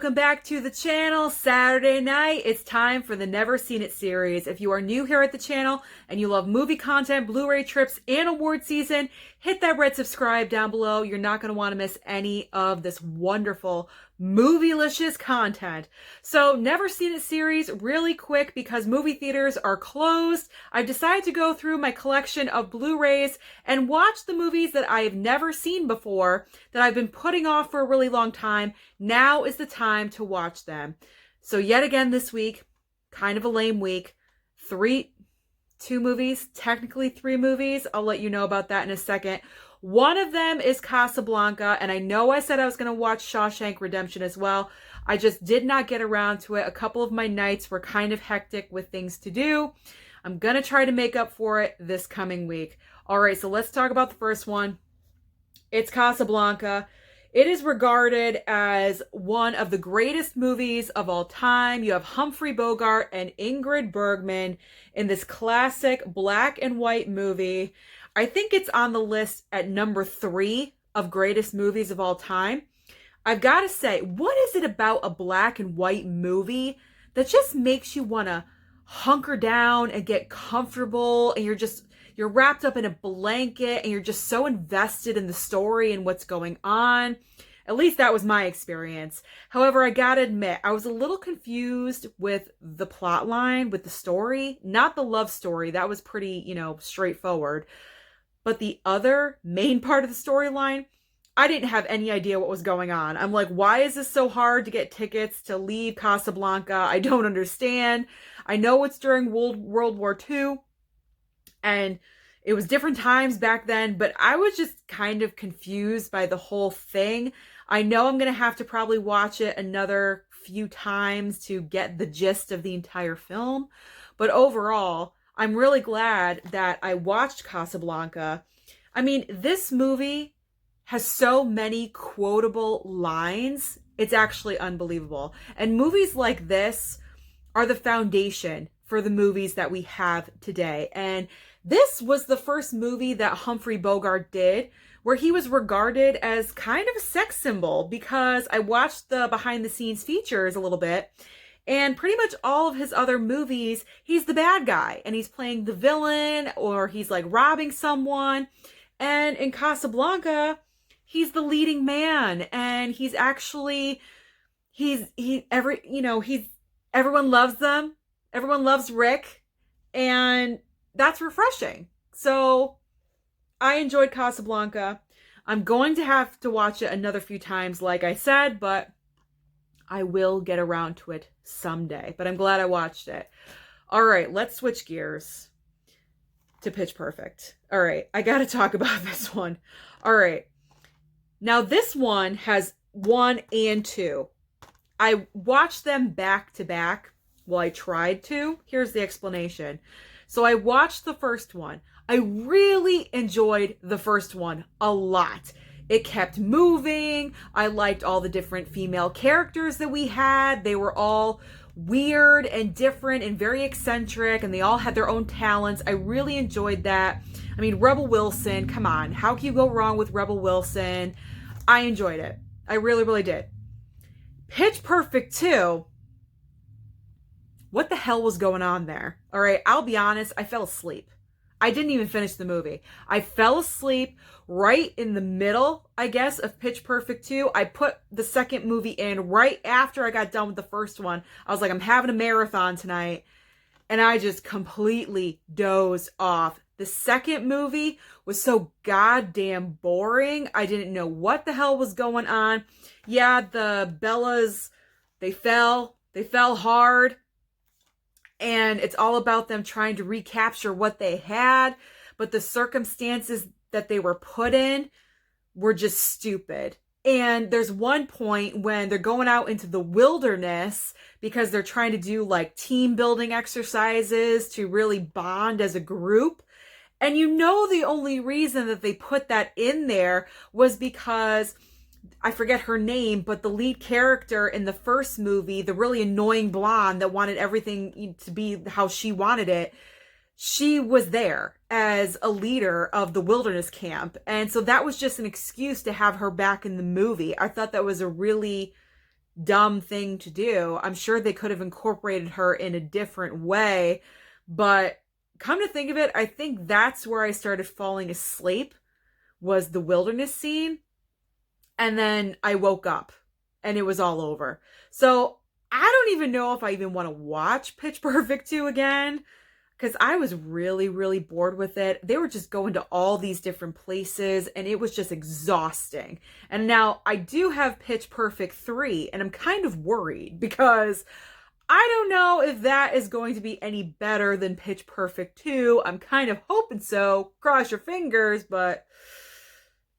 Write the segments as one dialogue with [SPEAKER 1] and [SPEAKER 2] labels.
[SPEAKER 1] welcome back to the channel. Saturday night, it's time for the Never Seen It series. If you are new here at the channel and you love movie content, Blu-ray trips, and award season, hit that red subscribe down below. You're not going to want to miss any of this wonderful movie-licious content. So, Never Seen It series, really quick because movie theaters are closed. I've decided to go through my collection of Blu-rays and watch the movies that I have never seen before, that I've been putting off for a really long time. Now is the time to watch them. So yet again this week, kind of a lame week, two movies, technically three movies. I'll let you know about that in a second. One of them is Casablanca, and I know I said I was going to watch Shawshank Redemption as well. I just did not get around to it. A couple of my nights were kind of hectic with things to do. I'm going to try to make up for it this coming week. All right, so let's talk about the first one. It's Casablanca. It is regarded as one of the greatest movies of all time. You have Humphrey Bogart and Ingrid Bergman in this classic black and white movie. I think it's on the list at number 3 of greatest movies of all time. I've got to say, what is it about a black and white movie that just makes you want to hunker down and get comfortable, and you're wrapped up in a blanket and you're just so invested in the story and what's going on? At least that was my experience. However, I gotta admit, I was a little confused with the plot line, with the story. Not the love story. That was pretty, straightforward. But the other main part of the storyline, I didn't have any idea what was going on. I'm like, why is this so hard to get tickets to leave Casablanca? I don't understand. I know it's during World War II, and it was different times back then, but I was just kind of confused by the whole thing. I know I'm going to have to probably watch it another few times to get the gist of the entire film. But overall, I'm really glad that I watched Casablanca. I mean, this movie has so many quotable lines. It's actually unbelievable. And movies like this are the foundation for the movies that we have today. And this was the first movie that Humphrey Bogart did where he was regarded as kind of a sex symbol, because I watched the behind the scenes features a little bit, and pretty much all of his other movies, he's the bad guy and he's playing the villain, or he's like robbing someone. And in Casablanca, he's the leading man, and he's actually, everyone loves them. Everyone loves Rick, and that's refreshing. So I enjoyed Casablanca. I'm going to have to watch it another few times, like I said, but I will get around to it someday. But I'm glad I watched it. All right, let's switch gears to Pitch Perfect. All right, I got to talk about this one. All right. Now, this one has 1 and 2. I watched them back to back. Well, I tried to. Here's the explanation. So I watched the first one. I really enjoyed the first one a lot. It kept moving. I liked all the different female characters that we had. They were all weird and different and very eccentric, and they all had their own talents. I really enjoyed that. I mean, Rebel Wilson, come on. How can you go wrong with Rebel Wilson? I enjoyed it. I really, really did. Pitch Perfect 2. What the hell was going on there? All right, I'll be honest, I fell asleep. I didn't even finish the movie. I fell asleep right in the middle, I guess, of Pitch Perfect 2. I put the second movie in right after I got done with the first one. I was like, I'm having a marathon tonight. And I just completely dozed off. The second movie was so goddamn boring. I didn't know what the hell was going on. Yeah, the Bellas, they fell hard. And it's all about them trying to recapture what they had. But the circumstances that they were put in were just stupid. And there's one point when they're going out into the wilderness because they're trying to do like team building exercises to really bond as a group. And the only reason that they put that in there was because, I forget her name, but the lead character in the first movie, the really annoying blonde that wanted everything to be how she wanted it, she was there as a leader of the wilderness camp. And so that was just an excuse to have her back in the movie. I thought that was a really dumb thing to do. I'm sure they could have incorporated her in a different way, but come to think of it, I think that's where I started falling asleep, was the wilderness scene. And then I woke up and it was all over. So I don't even know if I even want to watch Pitch Perfect 2 again, because I was really, really bored with it. They were just going to all these different places and it was just exhausting. And now I do have Pitch Perfect 3 and I'm kind of worried because I don't know if that is going to be any better than Pitch Perfect 2. I'm kind of hoping so. Cross your fingers, but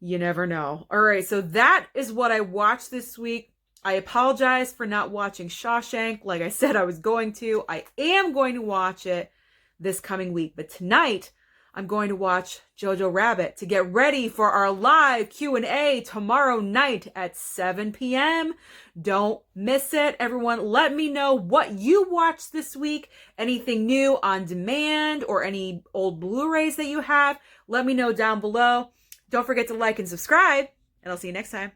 [SPEAKER 1] you never know. All right, so that is what I watched this week. I apologize for not watching Shawshank like I said I was going to. I am going to watch it this coming week. But tonight, I'm going to watch Jojo Rabbit to get ready for our live Q&A tomorrow night at 7 p.m. Don't miss it. Everyone, let me know what you watched this week. Anything new on demand or any old Blu-rays that you have. Let me know down below. Don't forget to like and subscribe, and I'll see you next time.